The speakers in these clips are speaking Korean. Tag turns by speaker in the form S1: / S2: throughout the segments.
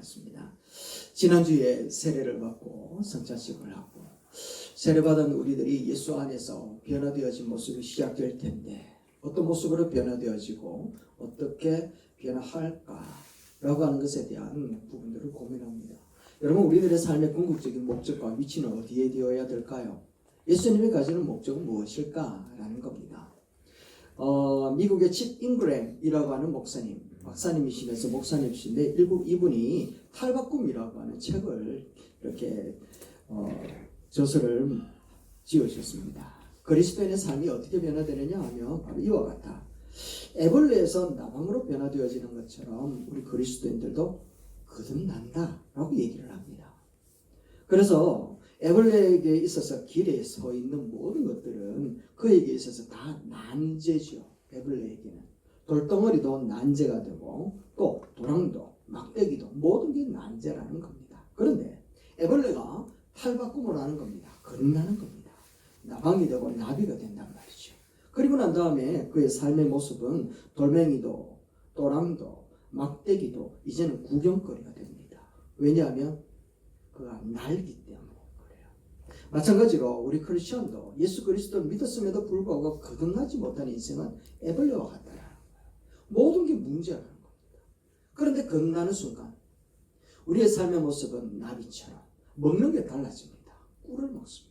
S1: 같습니다. 지난주에 세례를 받고 성찬식을 하고 세례받은 우리들이 예수 안에서 변화되어진 모습이 시작될 텐데 어떤 모습으로 변화되어지고 어떻게 변화할까라고 하는 것에 대한 부분들을 고민합니다. 여러분, 우리들의 삶의 궁극적인 목적과 위치는 어디에 되어야 될까요? 예수님이 가지는 목적은 무엇일까라는 겁니다. 미국의 칩 잉그램이라고 하는 박사님이시면서 목사님이신데 이분이 탈바꿈이라고 하는 책을 이렇게 저서를 지으셨습니다. 그리스도인의 삶이 어떻게 변화되느냐 하면 바로 이와 같다. 애벌레에서 나방으로 변화되어지는 것처럼 우리 그리스도인들도 거듭난다 라고 얘기를 합니다. 그래서 애벌레에게 있어서 길에 서 있는 모든 것들은 그에게 있어서 다 난제죠. 애벌레에게는 돌덩어리도 난제가 되고 또 도랑도 막대기도 모든 게 난제라는 겁니다. 그런데 애벌레가 탈바꿈을 하는 겁니다. 거듭나는 겁니다. 나방이 되고 나비가 된단 말이죠. 그리고 난 다음에 그의 삶의 모습은 돌멩이도 도랑도 막대기도 이제는 구경거리가 됩니다. 왜냐하면 그가 날기 때문에 그래요. 마찬가지로 우리 크리스천도 예수 그리스도를 믿었음에도 불구하고 거듭나지 못한 인생은 애벌레와 같다라는 거예요. 모든 게 문제라는 겁니다. 그런데 거듭나는 순간 우리의 삶의 모습은 나비처럼 먹는 게 달라집니다. 꿀을 먹습니다.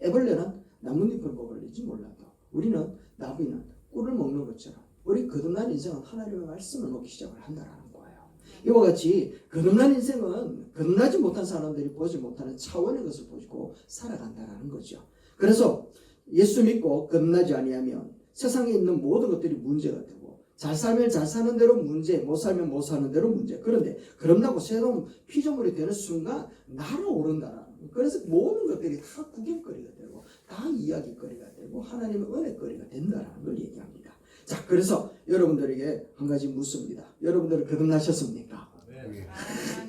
S1: 애벌레는 나뭇잎을 먹을지 몰라도 우리는 나비는 꿀을 먹는 것처럼 우리 거듭난 인생은 하나님의 말씀을 먹기 시작을 한다는 거예요. 이와 같이 거듭난 인생은 거듭나지 못한 사람들이 보지 못하는 차원의 것을 보고 살아간다는 거죠. 그래서 예수 믿고 거듭나지 아니하면 세상에 있는 모든 것들이 문제가 되고 잘 살면 잘 사는 대로 문제, 못 살면 못 사는 대로 문제. 그런데 거듭나고 새로운 피조물이 되는 순간 날아오른다라는 거예요. 그래서 모든 것들이 다 구경거리가 되고 다 이야기거리가 되고 하나님의 은혜거리가 된다는 걸 얘기합니다. 자, 그래서 여러분들에게 한 가지 묻습니다. 여러분들은 거듭나셨습니까?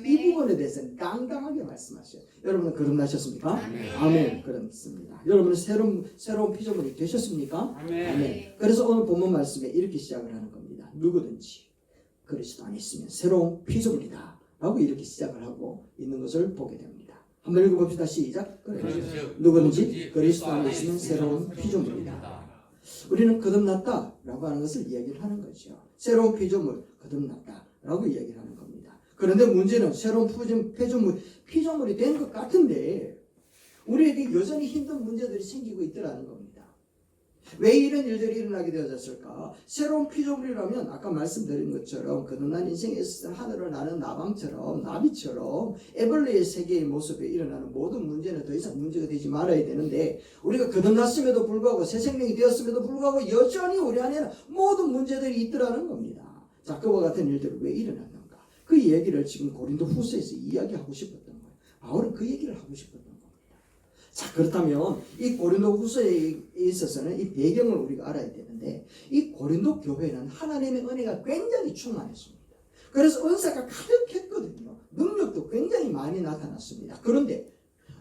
S1: 이 부분에 대해서는 당당하게 말씀하셔요. 여러분은 거듭나셨습니까? 아멘. 그렇습니다. 여러분은 새로운 피조물이 되셨습니까? 아멘. 그래서 오늘 본문 말씀에 이렇게 시작을 하는 겁니다. 누구든지 그리스도 안에 있으면 새로운 피조물이다 라고 이렇게 시작을 하고 있는 것을 보게 됩니다. 한번 읽어봅시다. 시작. 누구든지 그리스도 안에 있으면 새로운 피조물이다. 우리는 거듭났다라고 하는 것을 이야기를 하는 거죠. 새로운 피조물, 거듭났다라고 이야기를 하는 겁니다. 그런데 문제는 새로운 피조물이 된 것 같은데 우리에게 여전히 힘든 문제들이 생기고 있더라는 겁니다. 왜 이런 일들이 일어나게 되어졌을까? 새로운 피조물이라면 아까 말씀드린 것처럼 거듭난 인생에 있어서 하늘을 나는 나방처럼 나비처럼 애벌레의 세계의 모습에 일어나는 모든 문제는 더 이상 문제가 되지 말아야 되는데 우리가 거듭났음에도 불구하고 새 생명이 되었음에도 불구하고 여전히 우리 안에는 모든 문제들이 있더라는 겁니다. 자, 그와 같은 일들이 왜 일어났는가? 그 얘기를 지금 고린도 후서에서 이야기하고 싶었던 거예요. 바울은 그 얘기를 하고 싶었던 거예요. 자, 그렇다면 이 고린도 후서에 있어서는 이 배경을 우리가 알아야 되는데 이 고린도 교회는 하나님의 은혜가 굉장히 충만했습니다. 그래서 은사가 가득했거든요. 능력도 굉장히 많이 나타났습니다. 그런데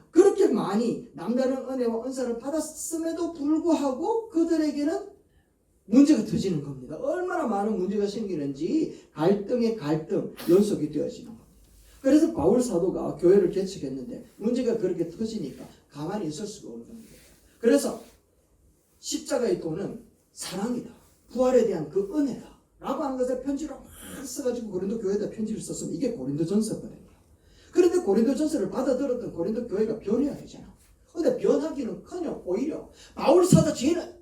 S1: 그렇게 많이 남다른 은혜와 은사를 받았음에도 불구하고 그들에게는 문제가 터지는 겁니다. 얼마나 많은 문제가 생기는지 갈등의 갈등 연속이 되어지는 겁니다. 그래서 바울 사도가 교회를 개척했는데 문제가 그렇게 터지니까 가만히 있을 수가 없는 거예요. 그래서 십자가의 도는 사랑이다. 부활에 대한 그 은혜다. 라고 하는 것을 편지로 막 써가지고 고린도 교회에다 편지를 썼으면 이게 고린도전서거든요. 그런데 고린도전서를 받아들었던 고린도 교회가 변해야 되잖아. 그런데 변하기는커녕 오히려 바울 사도 죄는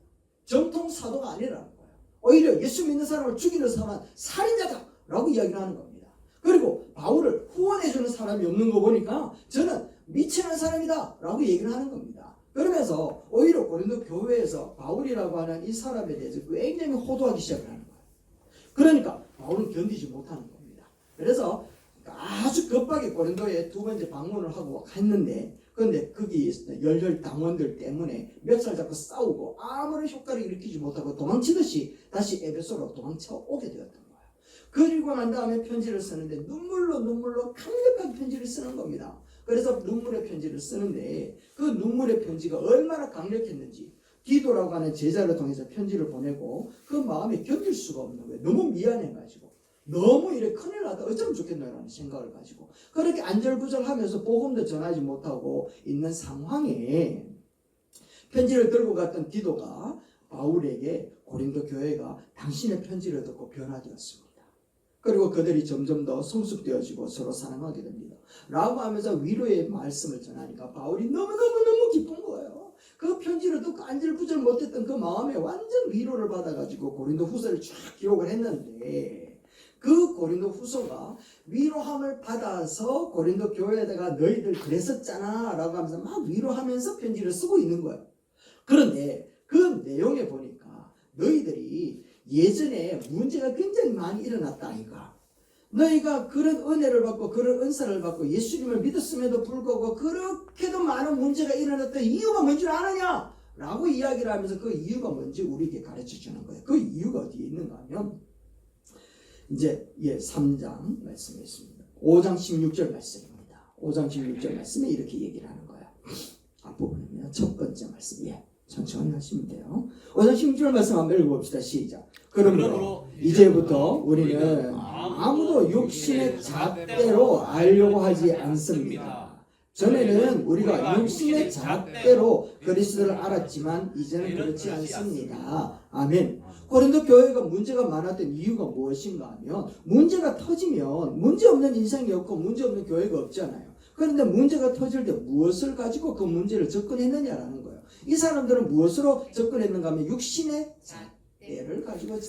S1: 정통 사도가 아니라는 거예요. 오히려 예수 믿는 사람을 죽이는 사람은 살인자다. 라고 이야기를 하는 겁니다. 그리고 바울을 후원해주는 사람이 없는 거 보니까 저는 미치는 사람이다 라고 얘기를 하는 겁니다. 그러면서 오히려 고린도 교회에서 바울이라고 하는 이 사람에 대해서 굉장히 호도하기 시작을 하는 거예요. 그러니까 바울은 견디지 못하는 겁니다. 그래서 아주 급하게 고린도에 두 번째 방문을 하고 했는데 그런데 거기 열혈 당원들 때문에 멱살 잡고 싸우고 아무런 효과를 일으키지 못하고 도망치듯이 다시 에베소로 도망쳐 오게 되었던 거예요. 그리고 난 다음에 편지를 쓰는데 눈물로 강력한 편지를 쓰는 겁니다. 그래서 눈물의 편지를 쓰는데 그 눈물의 편지가 얼마나 강력했는지 디도라고 하는 제자를 통해서 편지를 보내고 그 마음이 견딜 수가 없는 거예요. 너무 미안해가지고 너무 이래 큰일 났다 어쩌면 좋겠나라는 생각을 가지고 그렇게 안절부절하면서 복음도 전하지 못하고 있는 상황에 편지를 들고 갔던 디도가 바울에게 고린도 교회가 당신의 편지를 듣고 변화되었습니다. 그리고 그들이 점점 더 성숙되어지고 서로 사랑하게 됩니다. 라고 하면서 위로의 말씀을 전하니까 바울이 너무너무 기쁜 거예요. 그 편지를 듣고 안절부절 못했던 그 마음에 완전 위로를 받아가지고 고린도 후서를 쫙 기록을 했는데 그 고린도 후서가 위로함을 받아서 고린도 교회에다가 너희들 그랬었잖아 라고 하면서 막 위로하면서 편지를 쓰고 있는 거예요. 그런데 그 내용에 보니까 너희들이 예전에 문제가 굉장히 많이 일어났다 아이가. 너희가 그런 은혜를 받고 그런 은사를 받고 예수님을 믿었음에도 불구하고 그렇게도 많은 문제가 일어났던 이유가 뭔지 아느냐? 라고 이야기를 하면서 그 이유가 뭔지 우리에게 가르쳐 주는 거예요. 그 이유가 어디에 있는가 하면 이제 3장 말씀에 있습니다. 5장 16절 말씀입니다. 5장 16절 말씀에 이렇게 얘기를 하는 거예요. 앞부분이면 첫 번째 말씀. 천천히 하시면 돼요. 5장 16절 말씀 한번 읽어봅시다. 시작. 그러므로 이제부터 우리는 아무도 육신의 잣대로 알려고 하지 않습니다. 전에는 우리가 육신의 잣대로 그리스도를 알았지만 이제는 그렇지 않습니다. 아멘. 고린도 교회가 문제가 많았던 이유가 무엇인가 하면 문제가 터지면 문제없는 인생이 없고 문제없는 교회가 없잖아요. 그런데 문제가 터질 때 무엇을 가지고 그 문제를 접근했느냐라는 거예요. 이 사람들은 무엇으로 접근했는가 하면 육신의 잣대를 가지고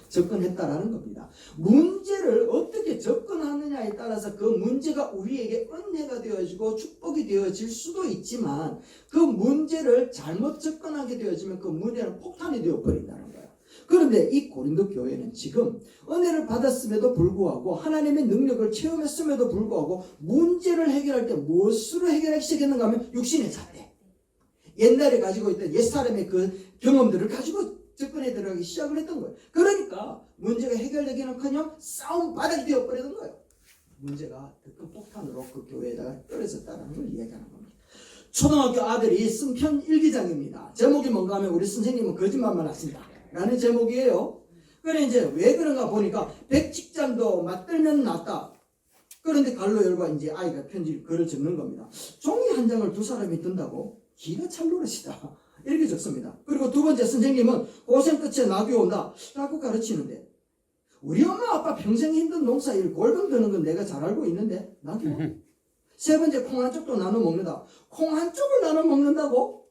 S1: 접근했다라는 겁니다. 문제를 어떻게 접근하느냐에 따라서 그 문제가 우리에게 은혜가 되어지고 축복이 되어질 수도 있지만 그 문제를 잘못 접근하게 되어지면 그 문제는 폭탄이 되어버린다는 거예요. 그런데 이 고린도 교회는 지금 은혜를 받았음에도 불구하고 하나님의 능력을 체험했음에도 불구하고 문제를 해결할 때 무엇으로 해결하기 시작했는가 하면 육신의 잣대. 옛날에 가지고 있던 옛사람의 그 경험들을 가지고 접근해 들어가기 시작을 했던 거예요. 그러니까 문제가 해결되기는커녕 싸움 바닥이 되어버리는 거예요. 문제가 그 폭탄으로 그 교회에다가 떨어졌다는 걸 이야기하는 겁니다. 초등학교 아들이 쓴 편 일기장입니다. 제목이 뭔가 하면 우리 선생님은 거짓말만 하신다 라는 제목이에요. 그래 이제 왜 그런가 보니까 백직장도 맞들면 낫다. 그런데 갈로 열고 이제 아이가 편지를 글을 적는 겁니다. 종이 한 장을 두 사람이 든다고? 기가 찰 노릇이다. 이렇게 적습니다. 그리고 두 번째 선생님은 고생 끝에 낙이 온다 라고 가르치는데 우리 엄마 아빠 평생 힘든 농사일 골병 드는 건 내가 잘 알고 있는데 낙이 와. 세 번째 콩 한 쪽도 나눠 먹는다. 콩 한 쪽을 나눠 먹는다고?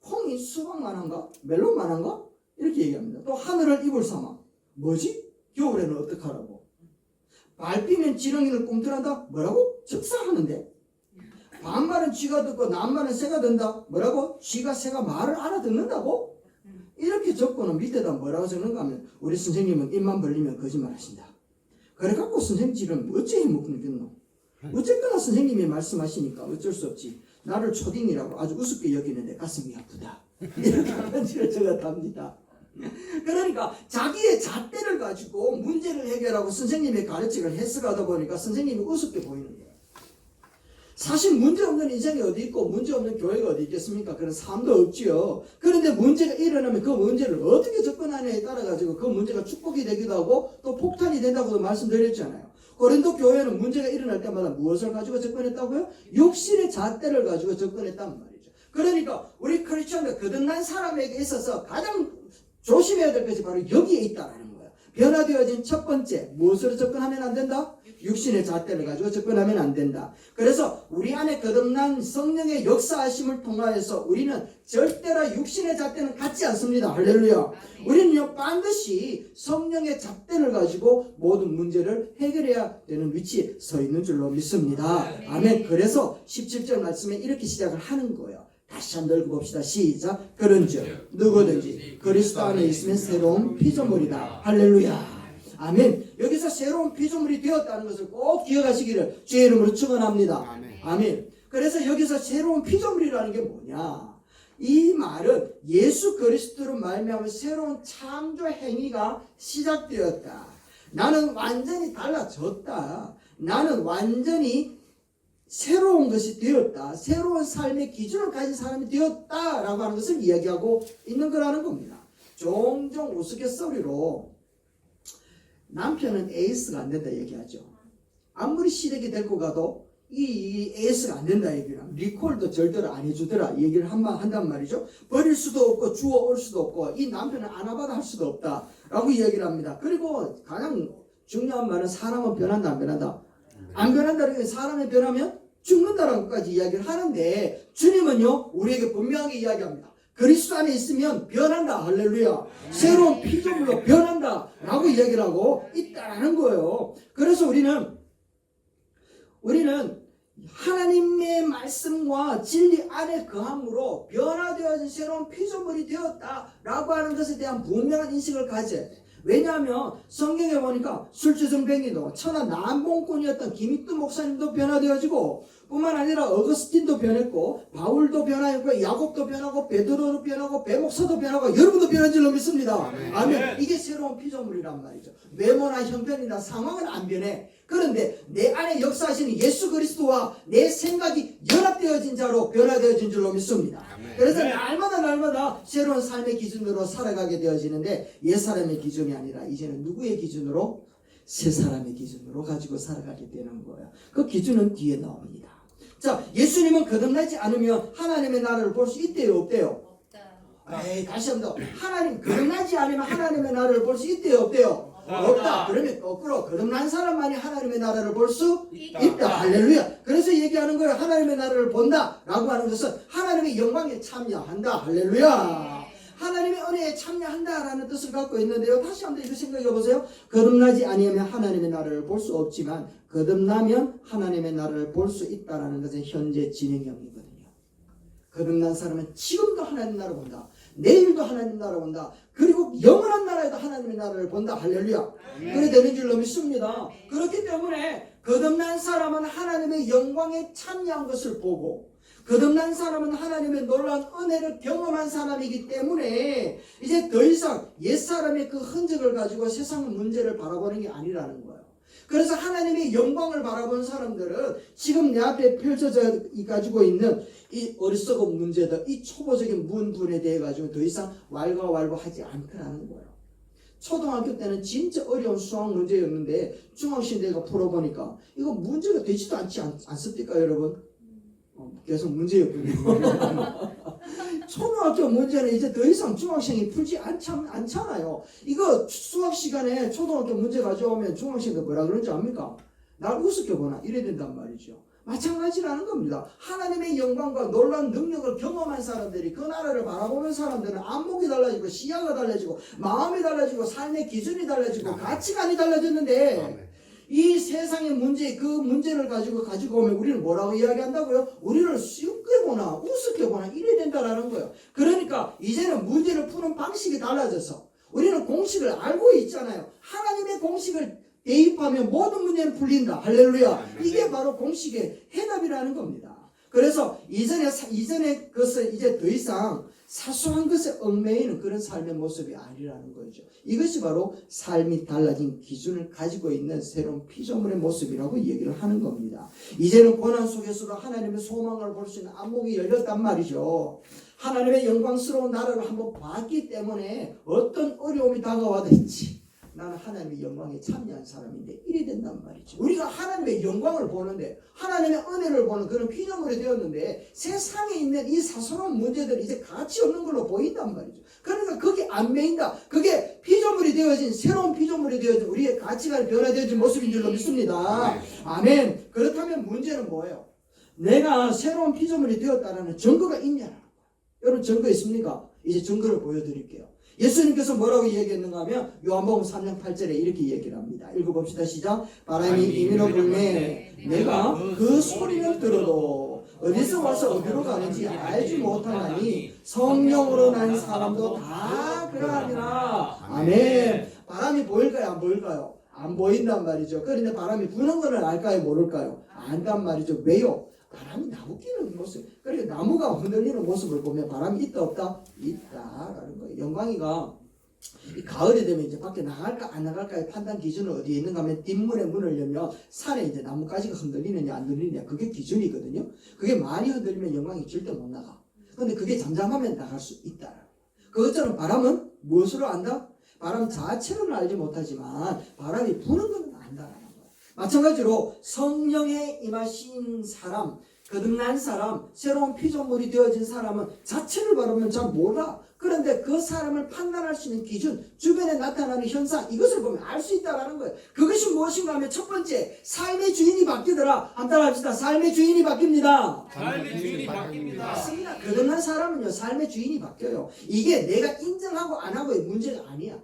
S1: 콩이 수박만한가? 멜론만한가? 이렇게 얘기합니다. 또 하늘을 이불 삼아. 뭐지? 겨울에는 어떡하라고? 밟히면 지렁이는 꿈틀한다? 뭐라고? 즉사하는데. 반말은 쥐가 듣고 남말은 새가 듣는다? 뭐라고? 쥐가 새가 말을 알아듣는다고? 이렇게 적고는 밑에다 뭐라고 적는가 하면 우리 선생님은 입만 벌리면 거짓말 하신다. 그래갖고 선생님들은 어째 해먹겠노? 어쨌거나 선생님이 말씀하시니까 어쩔 수 없지. 나를 초딩이라고 아주 우습게 여기는데 가슴이 아프다. 이렇게 편지를 적었답니다. 그러니까 자기의 잣대를 가지고 문제를 해결하고 선생님의 가르침을 해석하다 보니까 선생님이 우습게 보이는 거예요. 사실 문제없는 인생이 어디 있고 문제없는 교회가 어디 있겠습니까? 그런 삶도 없지요. 그런데 문제가 일어나면 그 문제를 어떻게 접근하느냐에 따라 가지고 그 문제가 축복이 되기도 하고 또 폭탄이 된다고도 말씀드렸잖아요. 고린도 교회는 문제가 일어날 때마다 무엇을 가지고 접근했다고요? 육신의 잣대를 가지고 접근했단 말이죠. 그러니까 우리 크리스천들 거듭난 사람에게 있어서 가장 조심해야 될 것이 바로 여기에 있다라는 거예요. 변화되어진 첫 번째, 무엇으로 접근하면 안 된다? 육신의 잣대를 가지고 접근하면 안 된다. 그래서 우리 안에 거듭난 성령의 역사하심을 통하여서 우리는 절대로 육신의 잣대는 갖지 않습니다. 할렐루야. 우리는요 반드시 성령의 잣대를 가지고 모든 문제를 해결해야 되는 위치에 서 있는 줄로 믿습니다. 아멘. 그래서 17절 말씀에 이렇게 시작을 하는 거예요. 다시 한번 읽어봅시다. 시작. 그런즉 누구든지 그리스도 안에 있으면 새로운 피조물이다. 할렐루야. 아멘. 여기서 새로운 피조물이 되었다는 것을 꼭 기억하시기를 주의 이름으로 축원합니다. 아멘. 그래서 여기서 새로운 피조물이라는 게 뭐냐? 이 말은 예수 그리스도로 말미암아 새로운 창조 행위가 시작되었다. 나는 완전히 달라졌다. 나는 완전히 새로운 것이 되었다. 새로운 삶의 기준을 가진 사람이 되었다라고 하는 것을 이야기하고 있는 거라는 겁니다. 종종 우스갯소리로 남편은 에이스가 안 된다 얘기하죠. 아무리 시댁이 데리고 가도 이 에이스가 안 된다 얘기를 합니다. 리콜도 절대로 안 해주더라 얘기를 한단 말이죠. 버릴 수도 없고 주워 올 수도 없고 이 남편은 아나바다 할 수도 없다 라고 얘기를 합니다. 그리고 가장 중요한 말은 사람은 변한다 안 변한다? 안 변한다는 게 사람이 변하면 죽는다라고까지 이야기를 하는데 주님은요 우리에게 분명하게 이야기합니다. 그리스도 안에 있으면 변한다. 할렐루야. 새로운 피조물로 변한다 라고 이야기를 하고 있다는 거예요. 그래서 우리는 하나님의 말씀과 진리 안에 거함으로 변화되어진 새로운 피조물이 되었다라고 하는 것에 대한 분명한 인식을 가져야 돼. 왜냐하면 성경에 보니까 술주정뱅이도 천하 남봉꾼이었던 김익두 목사님도 변화되어지고 뿐만 아니라 어거스틴도 변했고 바울도 변하였고 야곱도 변하고 베드로도 변하고 베목사도 변하고 여러분도 변한 줄로 믿습니다. 아멘. 이게 새로운 피조물이란 말이죠. 외모나 형편이나 상황은 안 변해. 그런데 내 안에 역사하시는 예수 그리스도와 내 생각이 연합되어진 자로 변화되어진 줄로 믿습니다. 그래서 날마다 새로운 삶의 기준으로 살아가게 되어지는데 옛사람의 기준이 아니라 이제는 누구의 기준으로? 새 사람의 기준으로 가지고 살아가게 되는 거예요. 그 기준은 뒤에 나옵니다. 자, 예수님은 거듭나지 않으면 하나님의 나라를 볼 수 있대요 없대요? 에이, 다시 한번 더. 하나님 거듭나지 않으면 하나님의 나라를 볼 수 있대요 없대요? 없다. 그러면 거꾸로 거듭난 사람만이 하나님의 나라를 볼 수 있다. 할렐루야. 그래서 얘기하는 거예요. 하나님의 나라를 본다 라고 하는 것은 하나님의 영광에 참여한다. 할렐루야. 하나님의 은혜에 참여한다라는 뜻을 갖고 있는데요. 다시 한번 이거 생각해 보세요. 거듭나지 아니하면 하나님의 나라를 볼 수 없지만 거듭나면 하나님의 나라를 볼 수 있다라는 것은 현재 진행형이거든요. 거듭난 사람은 지금도 하나님 나라를 본다. 내일도 하나님 나라를 본다. 그리고 영원한 나라에도 하나님의 나라를 본다. 할렐루야. 그래 되는 줄로 믿습니다. 그렇기 때문에 거듭난 사람은 하나님의 영광에 참여한 것을 보고 거듭난 사람은 하나님의 놀라운 은혜를 경험한 사람이기 때문에 이제 더 이상 옛사람의 그 흔적을 가지고 세상 문제를 바라보는 게 아니라는 거예요. 그래서 하나님의 영광을 바라보는 사람들은 지금 내 앞에 펼쳐져 가지고 있는 이 어리석은 문제들, 이 초보적인 문분에 대해 가지고 더 이상 왈가왈부하지 않더라는 거예요. 초등학교 때는 진짜 어려운 수학 문제였는데 중학생 때가 풀어보니까 이거 문제가 되지도 않습니까 여러분? 계속 문제였군요. 초등학교 문제는 이제 더 이상 중학생이 풀지 않잖아요. 이거 수학 시간에 초등학교 문제 가져오면 중학생들 뭐라 그런지 압니까? 날 우습게 보나 이래야 된단 말이죠. 마찬가지라는 겁니다. 하나님의 영광과 놀라운 능력을 경험한 사람들이 그 나라를 바라보는 사람들은 안목이 달라지고 시야가 달라지고 마음이 달라지고 삶의 기준이 달라지고 가치관이 달라졌는데 이 세상의 문제, 그 문제를 가지고 오면 우리는 뭐라고 이야기한다고요? 우리를 쉽게 보나 우습게 보나 이래야 된다라는 거예요. 그러니까 이제는 문제를 푸는 방식이 달라져서 우리는 공식을 알고 있잖아요. 하나님의 공식을 대입하면 모든 문제는 풀린다. 할렐루야. 이게 바로 공식의 해답이라는 겁니다. 그래서 이전의 것을 이제 더 이상 사소한 것에 얽매이는 그런 삶의 모습이 아니라는 거죠. 이것이 바로 삶이 달라진 기준을 가지고 있는 새로운 피조물의 모습이라고 얘기를 하는 겁니다. 이제는 고난 속에서도 하나님의 소망을 볼 수 있는 안목이 열렸단 말이죠. 하나님의 영광스러운 나라를 한번 봤기 때문에 어떤 어려움이 다가와든지 나는 하나님의 영광에 참여한 사람인데 이래 된단 말이죠. 우리가 하나님의 영광을 보는데 하나님의 은혜를 보는 그런 피조물이 되었는데 세상에 있는 이 사소한 문제들이 이제 가치 없는 걸로 보인단 말이죠. 그러니까 그게 안 매인다. 그게 피조물이 되어진 새로운 피조물이 되어진 우리의 가치가 변화되어진 모습인 줄로 믿습니다. 아멘. 그렇다면 문제는 뭐예요? 내가 새로운 피조물이 되었다는 증거가 있냐라는 거예요. 여러분 증거 있습니까? 이제 증거를 보여드릴게요. 예수님께서 뭐라고 얘기했는가 하면 요한복음 3장 8절에 이렇게 얘기를 합니다. 읽어봅시다. 시작. 바람이 이미로 불매 내가 그 소리를 들어도 어디서 와서 어디로 가는지 알지 못하나니 성령으로 난 사람도 다 그러하니라. 아멘. 바람이 보일까요? 안 보일까요? 안 보인단 말이죠. 그런데 바람이 부는 것을 알까요? 모를까요? 안단 말이죠. 왜요? 바람이 나무 끼는 모습, 그러니까 나무가 흔들리는 모습을 보면 바람이 있다 없다? 있다라는 거예요. 영광이가 이 가을이 되면 이제 밖에 나갈까 안 나갈까의 판단 기준은 어디에 있는가 하면 뒷문에 문을 열면 산에 이제 나뭇가지가 흔들리느냐 안 흔들리느냐 그게 기준이거든요. 그게 많이 흔들리면 영광이 절대 못 나가. 그런데 그게 잠잠하면 나갈 수 있다. 그것처럼 바람은 무엇으로 안다? 바람 자체로는 알지 못하지만 바람이 부는 건 안다라는 거예요. 마찬가지로 성령에 임하신 사람, 거듭난 사람, 새로운 피조물이 되어진 사람은 자체를 바라보면 잘 몰라. 그런데 그 사람을 판단할 수 있는 기준, 주변에 나타나는 현상, 이것을 보면 알 수 있다는 거예요. 그것이 무엇인가 하면 첫 번째, 삶의 주인이 바뀌더라. 한번 따라합시다. 삶의 주인이 바뀝니다.
S2: 삶의 주인이 바뀝니다.
S1: 맞습니다. 거듭난 사람은요, 삶의 주인이 바뀌어요. 이게 내가 인정하고 안 하고의 문제가 아니야.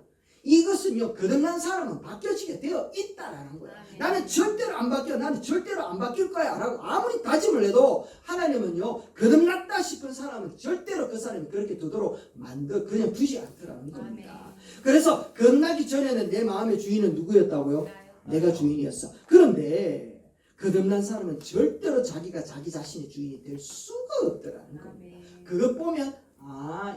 S1: 이것은요, 거듭난 사람은 바뀌어지게 되어 있다라는 거야. 나는 절대로 안 바뀌어. 나는 절대로 안 바뀔 거야. 라고 아무리 다짐을 해도 하나님은요, 거듭났다 싶은 사람은 절대로 그 사람이 그렇게 되도록 그냥 두지 않더라는 겁니다. 그래서 거듭나기 전에는 내 마음의 주인은 누구였다고요? 내가 주인이었어. 그런데 거듭난 사람은 절대로 자기가 자기 자신의 주인이 될 수가 없더라는 겁니다. 그것 보면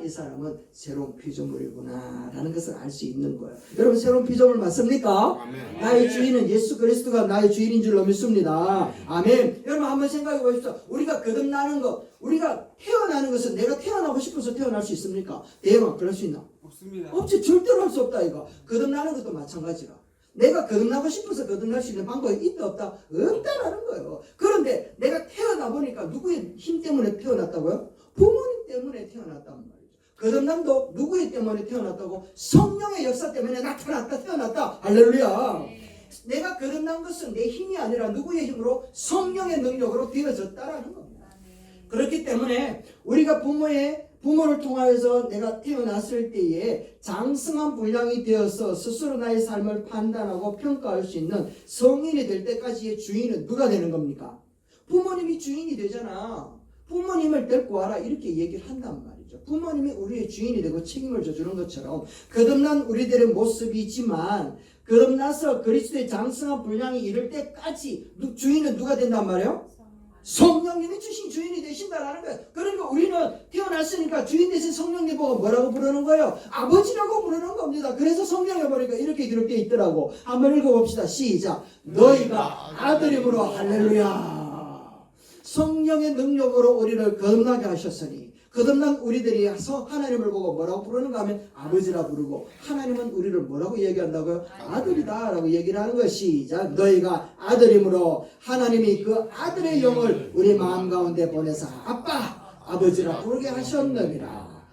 S1: 이 사람은 새로운 피조물이구나 라는 것을 알 수 있는 거예요. 여러분, 새로운 피조물 맞습니까?
S2: 아멘.
S1: 나의 주인은 예수 그리스도가 나의 주인인 줄로 믿습니다. 아멘. 여러분, 한번 생각해 보십시오. 우리가 거듭나는 것, 우리가 태어나는 것은 내가 태어나고 싶어서 태어날 수 있습니까? 대형 그럴 수 있나?
S2: 없습니다.
S1: 없지. 절대로 할 수 없다 이거. 거듭나는 것도 마찬가지라. 내가 거듭나고 싶어서 거듭날 수 있는 방법이 있다 없다? 없다라는 거예요. 그런데 내가 태어나 보니까 누구의 힘 때문에 태어났다고요? 부모님 때문에 태어났단 말이죠. 거듭남도 누구의 때문에 태어났다고? 성령의 역사 때문에 나타났다, 태어났다. 할렐루야. 내가 거듭난 것은 내 힘이 아니라 누구의 힘으로? 성령의 능력으로 되어졌다라는 겁니다. 그렇기 때문에 우리가 부모를 통하여서 내가 태어났을 때에 장성한 분량이 되어서 스스로 나의 삶을 판단하고 평가할 수 있는 성인이 될 때까지의 주인은 누가 되는 겁니까? 부모님이 주인이 되잖아. 부모님을 데리고 와라 이렇게 얘기를 한단 말이죠. 부모님이 우리의 주인이 되고 책임을 져주는 것처럼 거듭난 우리들의 모습이지만 거듭나서 그리스도의 장성한 분량이 이를 때까지 주인은 누가 된단 말이에요? 성령님이 주신 주인이 되신다라는 거예요. 그러니까 우리는 태어났으니까 주인 되신 성령님 보고 뭐라고 부르는 거예요? 아버지라고 부르는 겁니다. 그래서 성경에 보니까 이렇게 기록되어 있더라고. 한번 읽어봅시다. 시작. 너희가 아들임으로 할렐루야. 성령의 능력으로 우리를 거듭나게 하셨으니 거듭난 우리들이 하나님을 보고 뭐라고 부르는가 하면 아버지라 부르고 하나님은 우리를 뭐라고 얘기한다고요? 아들이다 라고 얘기를 하는 것이 시작. 너희가 아들임으로 하나님이 그 아들의 영을 우리 마음 가운데 보내사 아빠 아버지라 부르게 하셨느니라.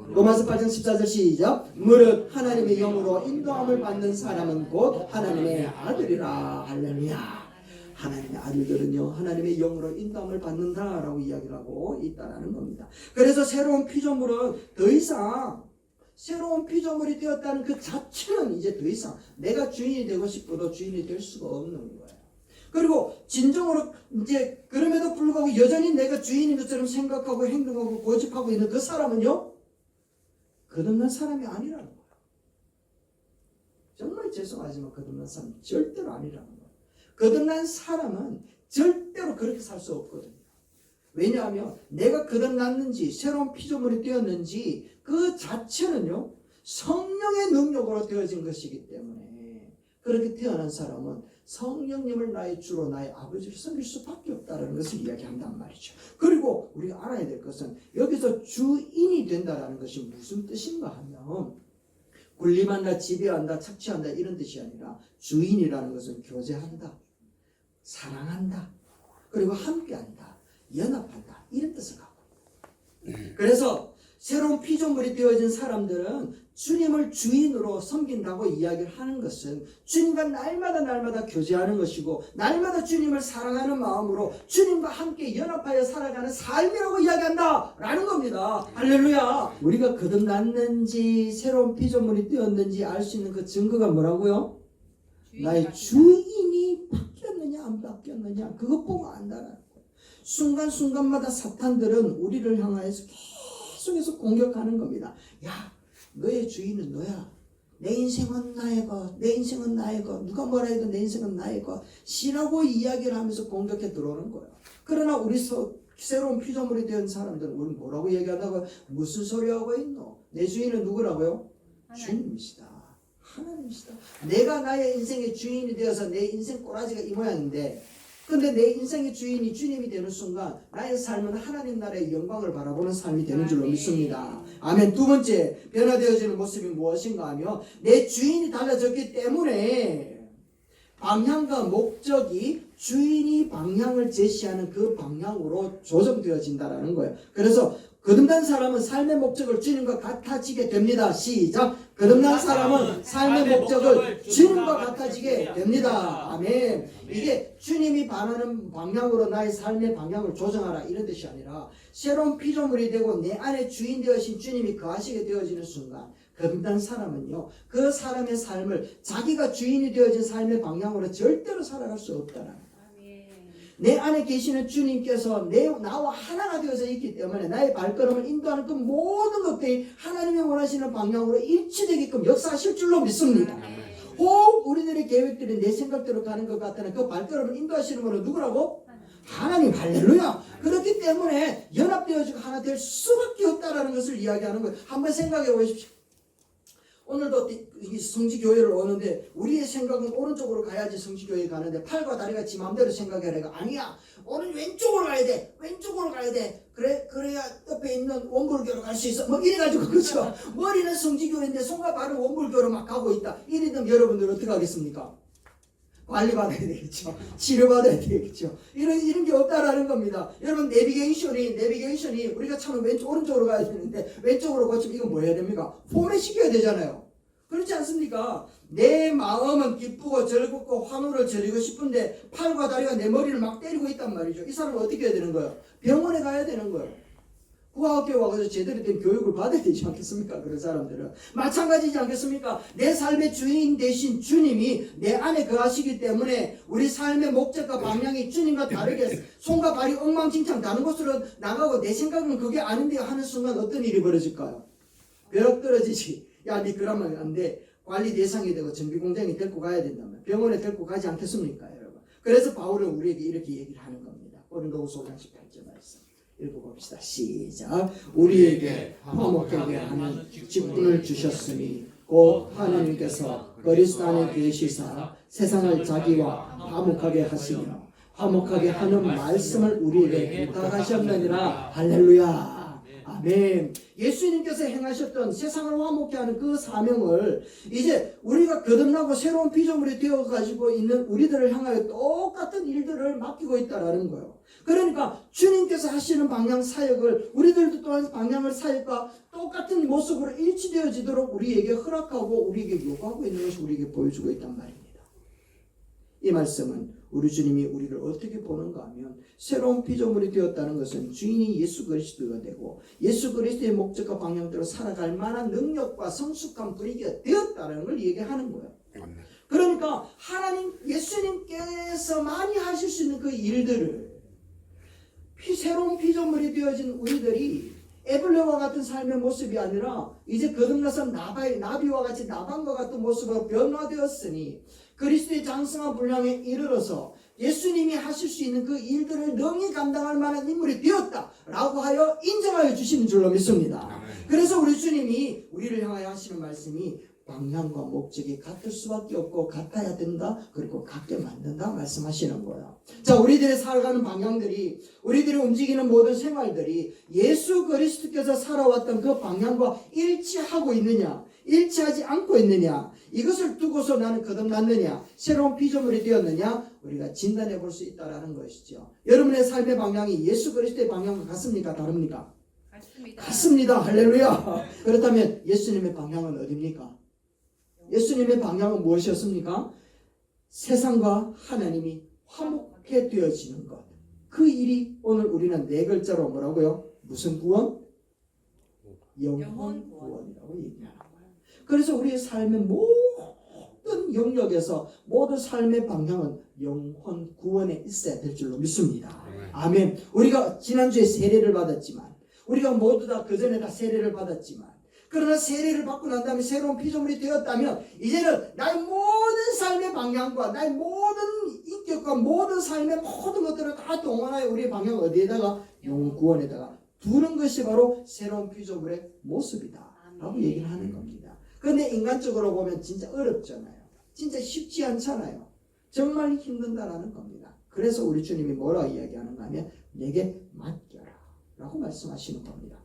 S1: 로마서 8장 14절 시작. 무릇 하나님의 영으로 인도함을 받는 사람은 곧 하나님의 아들이라. 할렐루야. 하나님의 아들들은요, 하나님의 영으로 인도함을 받는다라고 이야기를 하고 있다라는 겁니다. 그래서 새로운 피조물은 더 이상 새로운 피조물이 되었다는 그 자체는 이제 더 이상 내가 주인이 되고 싶어도 주인이 될 수가 없는 거예요. 그리고 진정으로 이제 그럼에도 불구하고 여전히 내가 주인인 것처럼 생각하고 행동하고 고집하고 있는 그 사람은요, 거듭난 사람이 아니라는 거예요. 정말 죄송하지만 거듭난 사람이 절대로 아니라는 거예요. 거듭난 사람은 절대로 그렇게 살 수 없거든요. 왜냐하면 내가 거듭났는지 새로운 피조물이 되었는지 그 자체는요 성령의 능력으로 되어진 것이기 때문에 그렇게 태어난 사람은 성령님을 나의 주로 나의 아버지를 섬길 수밖에 없다는 것을 이야기한단 말이죠. 그리고 우리가 알아야 될 것은 여기서 주인이 된다는 것이 무슨 뜻인가 하면 군림한다, 지배한다, 착취한다 이런 뜻이 아니라 주인이라는 것은 교제한다, 사랑한다, 그리고 함께한다, 연합한다 이런 뜻을 갖고 있다. 그래서 새로운 피조물이 되어진 사람들은 주님을 주인으로 섬긴다고 이야기를 하는 것은 주님과 날마다 교제하는 것이고 날마다 주님을 사랑하는 마음으로 주님과 함께 연합하여 살아가는 삶이라고 이야기한다 라는 겁니다. 할렐루야. 우리가 거듭났는지 새로운 피조물이 되었는지 알 수 있는 그 증거가 뭐라고요? 나의 주인이 바뀌었느냐 안 바뀌었느냐 그것 보고 안다라는 거예요. 순간순간마다 사탄들은 우리를 향하여서 계속해서 공격하는 겁니다. 야, 너의 주인은 너야. 내 인생은 나의 것, 내 인생은 나의 것, 누가 뭐라 해도 내 인생은 나의 것 시라고 이야기를 하면서 공격해 들어오는 거예요. 그러나 우리 새로운 피조물이 된 사람들은 우리 뭐라고 얘기하다가 무슨 소리 하고 있노? 내 주인은 누구라고요? 주님이시다. 하나님이시다. 내가 나의 인생의 주인이 되어서 내 인생 꼬라지가 이 모양인데 근데 내 인생의 주인이 주님이 되는 순간 나의 삶은 하나님 나라의 영광을 바라보는 삶이 되는 줄로 믿습니다. 아멘. 두 번째 변화되어지는 모습이 무엇인가 하면 내 주인이 달라졌기 때문에 방향과 목적이 주인이 방향을 제시하는 그 방향으로 조정되어진다라는 거예요. 그래서 거듭난 사람은 삶의 목적을 주님과 같아지게 됩니다. 시작. 거듭난 사람은 삶의 목적을 주님과 같아지게 됩니다. 아멘. 이게 주님이 바라는 방향으로 나의 삶의 방향을 조정하라 이런 뜻이 아니라 새로운 피조물이 되고 내 안에 주인 되어신 주님이 거하시게 되어지는 순간 거듭난 사람은요, 그 사람의 삶을 자기가 주인이 되어진 삶의 방향으로 절대로 살아갈 수 없다라는 거예요. 내 안에 계시는 주님께서 나와 하나가 되어서 있기 때문에 나의 발걸음을 인도하는 그 모든 것들이 하나님이 원하시는 방향으로 일치되게끔 역사하실 줄로 믿습니다. 혹 우리들의 계획들이 내 생각대로 가는 것 같다는 그 발걸음을 인도하시는 분은 누구라고? 하나님. 할렐루야. 그렇기 때문에 연합되어지고 하나 될 수밖에 없다는 것을 이야기하는 거예요. 한번 생각해 보십시오. 오늘도 성지교회를 오는데 우리의 생각은 오른쪽으로 가야지 성지교회 가는데 팔과 다리가 지 마음대로 생각해라. 아니야. 오늘 왼쪽으로 가야 돼. 왼쪽으로 가야 돼. 그래야 옆에 있는 원불교로 갈 수 있어. 뭐 이래가지고 그렇죠. 머리는 성지교회인데 손과 발은 원불교로 막 가고 있다. 이러면 여러분들 어떻게 하겠습니까? 관리받아야 되겠죠. 치료받아야 되겠죠. 이런 게 없다라는 겁니다. 여러분 내비게이션이 우리가 차는 오른쪽으로 가야 되는데 왼쪽으로 고치면 이건 뭐 해야 됩니까? 포맷 시켜야 되잖아요. 그렇지 않습니까? 내 마음은 기쁘고 즐겁고 환호를 즐기고 싶은데 팔과 다리가 내 머리를 막 때리고 있단 말이죠. 이 사람은 어떻게 해야 되는 거예요? 병원에 가야 되는 거예요. 구하학교에 와서 제대로 된 교육을 받아야 되지 않겠습니까? 그런 사람들은 마찬가지지 않겠습니까? 내 삶의 주인 되신 주님이 내 안에 거하시기 때문에 우리 삶의 목적과 방향이 주님과 다르게 손과 발이 엉망진창 다른 곳으로 나가고 내 생각은 그게 아닌데 하는 순간 어떤 일이 벌어질까요? 벼락 떨어지지. 야, 니 그러면 안 돼. 관리 대상이 되고 정비공장에 데리고 가야 된다면 병원에 데리고 가지 않겠습니까, 여러분? 그래서 바울은 우리에게 이렇게 얘기를 하는 겁니다. 고린도후서 5장 18절 말씀 읽어봅시다. 시작. 우리에게 화목하게 하는 직분을 주셨으니 곧 하나님께서 그리스도 안에 계시사 세상을 자기와 화목하게 하시며 화목하게 하는 말씀을 우리에게 부탁하셨느니라. 할렐루야. 아멘. 예수님께서 행하셨던 세상을 화목케 하는 그 사명을 이제 우리가 거듭나고 새로운 피조물이 되어가지고 있는 우리들을 향하여 똑같은 일들을 맡기고 있다라는 거예요. 그러니까 주님께서 하시는 방향 사역을 우리들도 또한 방향을 사역과 똑같은 모습으로 일치되어지도록 우리에게 허락하고 우리에게 요구하고 있는 것이 우리에게 보여주고 있단 말입니다. 이 말씀은 우리 주님이 우리를 어떻게 보는가 하면 새로운 피조물이 되었다는 것은 주인이 예수 그리스도가 되고 예수 그리스도의 목적과 방향대로 살아갈 만한 능력과 성숙한 분위기가 되었다는 걸 얘기하는 거예요. 그러니까 하나님 예수님께서 많이 하실 수 있는 그 일들을 새로운 피조물이 되어진 우리들이 에블레와 같은 삶의 모습이 아니라 이제 거듭나서 나비와 같이 나방과 같은 모습으로 변화되었으니 그리스도의 장성한 분량에 이르러서 예수님이 하실 수 있는 그 일들을 능히 감당할 만한 인물이 되었다라고 하여 인정하여 주시는 줄로 믿습니다. 그래서 우리 주님이 우리를 향하여 하시는 말씀이 방향과 목적이 같을 수밖에 없고 같아야 된다. 그리고 같게 만든다 말씀하시는 거예요. 자, 우리들의 살아가는 방향들이 우리들이 움직이는 모든 생활들이 예수 그리스도께서 살아왔던 그 방향과 일치하고 있느냐 일치하지 않고 있느냐 이것을 두고서 나는 거듭났느냐 새로운 피조물이 되었느냐 우리가 진단해 볼 수 있다는 것이죠. 여러분의 삶의 방향이 예수 그리스도의 방향과 같습니까? 다릅니까? 같습니다. 할렐루야. 그렇다면 예수님의 방향은 어디입니까? 예수님의 방향은 무엇이었습니까? 세상과 하나님이 화목해 되어지는 것. 그 일이 오늘 우리는 네 글자로 뭐라고요? 무슨 구원? 영혼 구원이라고 얘기하는 거예요. 그래서 우리의 삶의 모든 영역에서 모든 삶의 방향은 영혼 구원에 있어야 될 줄로 믿습니다. 아멘. 우리가 지난주에 세례를 받았지만 우리가 모두 다 그전에 다 세례를 받았지만 그러나 세례를 받고 난 다음에 새로운 피조물이 되었다면 이제는 나의 모든 삶의 방향과 나의 모든 인격과 모든 삶의 모든 것들을 다 동원하여 우리의 방향을 어디에다가 영혼 구원에다가 두는 것이 바로 새로운 피조물의 모습이다 라고 얘기를 하는 겁니다. 그런데 인간적으로 보면 진짜 어렵잖아요. 진짜 쉽지 않잖아요. 정말 힘든다라는 겁니다. 그래서 우리 주님이 뭐라고 이야기하는가 하면 내게 맡겨라 라고 말씀하시는 겁니다.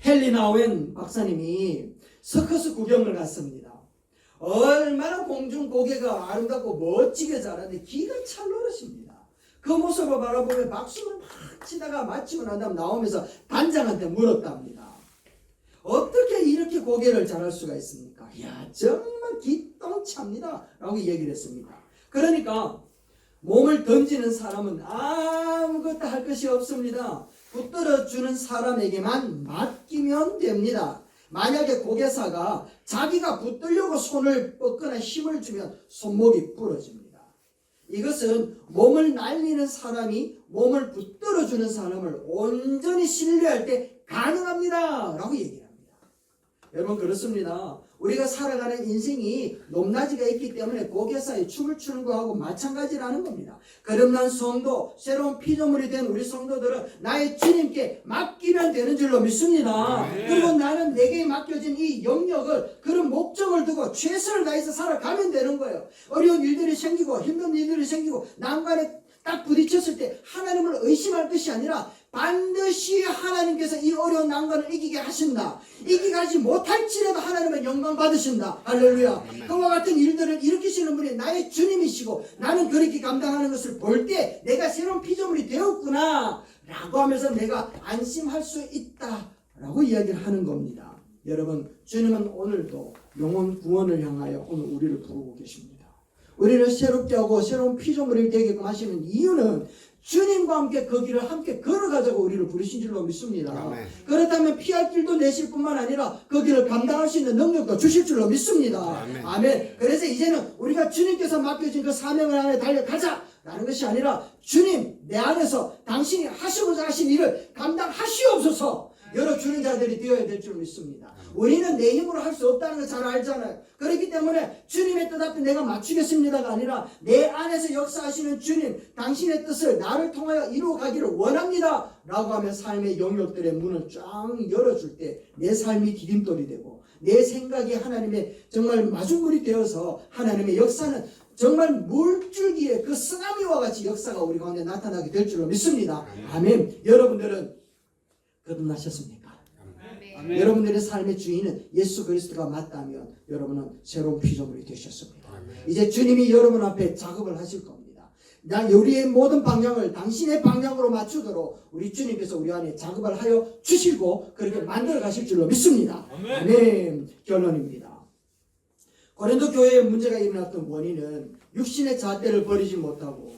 S1: 헨리 나우엔 박사님이 서커스 구경을 갔습니다. 얼마나 공중 고개가 아름답고 멋지게 자라는데 기가 찰 노릇입니다. 그 모습을 바라보며 박수를 막 치다가 마치고 난 다음 나오면서 단장한테 물었답니다. 어떻게 이렇게 고개를 잘할 수가 있습니까? 이야, 정말 기똥찹니다 라고 얘기를 했습니다. 그러니까 몸을 던지는 사람은 아무것도 할 것이 없습니다. 붙들어주는 사람에게만 맡기면 됩니다. 만약에 고개사가 자기가 붙들려고 손을 뻗거나 힘을 주면 손목이 부러집니다. 이것은 몸을 날리는 사람이 몸을 붙들어주는 사람을 온전히 신뢰할 때 가능합니다 라고 얘기합니다. 여러분 그렇습니다. 우리가 살아가는 인생이 높낮이가 있기 때문에 고개사에 춤을 추는 거하고 마찬가지라는 겁니다. 거듭난 성도, 새로운 피조물이 된 우리 성도들은 나의 주님께 맡기면 되는 줄로 믿습니다. 그리고 나는 내게 맡겨진 이 영역을 그런 목적을 두고 최선을 다해서 살아가면 되는 거예요. 어려운 일들이 생기고 힘든 일들이 생기고 난관에 딱 부딪혔을 때 하나님을 의심할 것이 아니라 반드시 하나님께서 이 어려운 난관을 이기게 하신다. 이기게 하지 못할지라도 하나님의 영광 받으신다. 할렐루야. 그와 같은 일들을 일으키시는 분이 나의 주님이시고 나는 그렇게 감당하는 것을 볼 때 내가 새로운 피조물이 되었구나 라고 하면서 내가 안심할 수 있다 라고 이야기를 하는 겁니다. 여러분 주님은 오늘도 영혼 구원을 향하여 오늘 우리를 부르고 계십니다. 우리를 새롭게 하고 새로운 피조물이 되게끔 하시는 이유는 주님과 함께 그 길을 함께 걸어가자고 우리를 부르신 줄로 믿습니다. 아멘. 그렇다면 피할 길도 내실 뿐만 아니라 그 길을 감당할 수 있는 능력도 주실 줄로 믿습니다. 아멘. 아멘. 그래서 이제는 우리가 주님께서 맡겨진 그 사명을 안에 달려가자 라는 것이 아니라 주님 내 안에서 당신이 하시고자 하신 일을 감당하시옵소서 열어주는 자들이 되어야 될 줄 믿습니다. 우리는 내 힘으로 할 수 없다는 걸 잘 알잖아요. 그렇기 때문에 주님의 뜻 앞에 내가 맞추겠습니다가 아니라 내 안에서 역사하시는 주님 당신의 뜻을 나를 통하여 이루어가기를 원합니다 라고 하며 삶의 영역들의 문을 쫙 열어줄 때 내 삶이 디딤돌이 되고 내 생각이 하나님의 정말 마중물이 되어서 하나님의 역사는 정말 물줄기에 그 쓰나미와 같이 역사가 우리 가운데 나타나게 될 줄로 믿습니다. 아멘. 여러분들은 거듭나셨습니까? 아멘. 여러분들의 삶의 주인은 예수 그리스도가 맞다면 여러분은 새로운 피조물이 되셨습니다. 아멘. 이제 주님이 여러분 앞에 작업을 하실 겁니다. 우리의 모든 방향을 당신의 방향으로 맞추도록 우리 주님께서 우리 안에 작업을 하여 주시고 그렇게 만들어 가실 줄로 믿습니다. 아멘. 아멘. 결론입니다. 고린도 교회에 문제가 일어났던 원인은 육신의 잣대를 버리지 못하고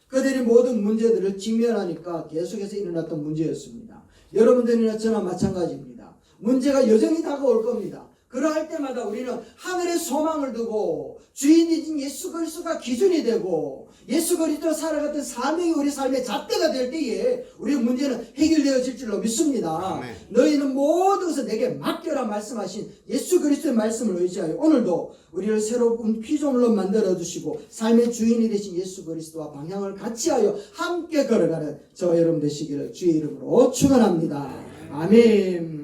S1: 그들이 모든 문제들을 직면하니까 계속해서 일어났던 문제였습니다. 여러분들이나 저나 마찬가지입니다. 문제가 여전히 다가올 겁니다. 그러할 때마다 우리는 하늘의 소망을 두고 주인이신 예수 그리스도가 기준이 되고 예수 그리스도 살아갔던 사명이 우리 삶의 잣대가 될 때에 우리의 문제는 해결되어질 줄로 믿습니다. 아멘. 너희는 모든 것을 내게 맡겨라 말씀하신 예수 그리스도의 말씀을 의지하여 오늘도 우리를 새로운 피조물로 만들어주시고 삶의 주인이 되신 예수 그리스도와 방향을 같이하여 함께 걸어가는 저와 여러분 되시기를 주의 이름으로 축원합니다. 아멘.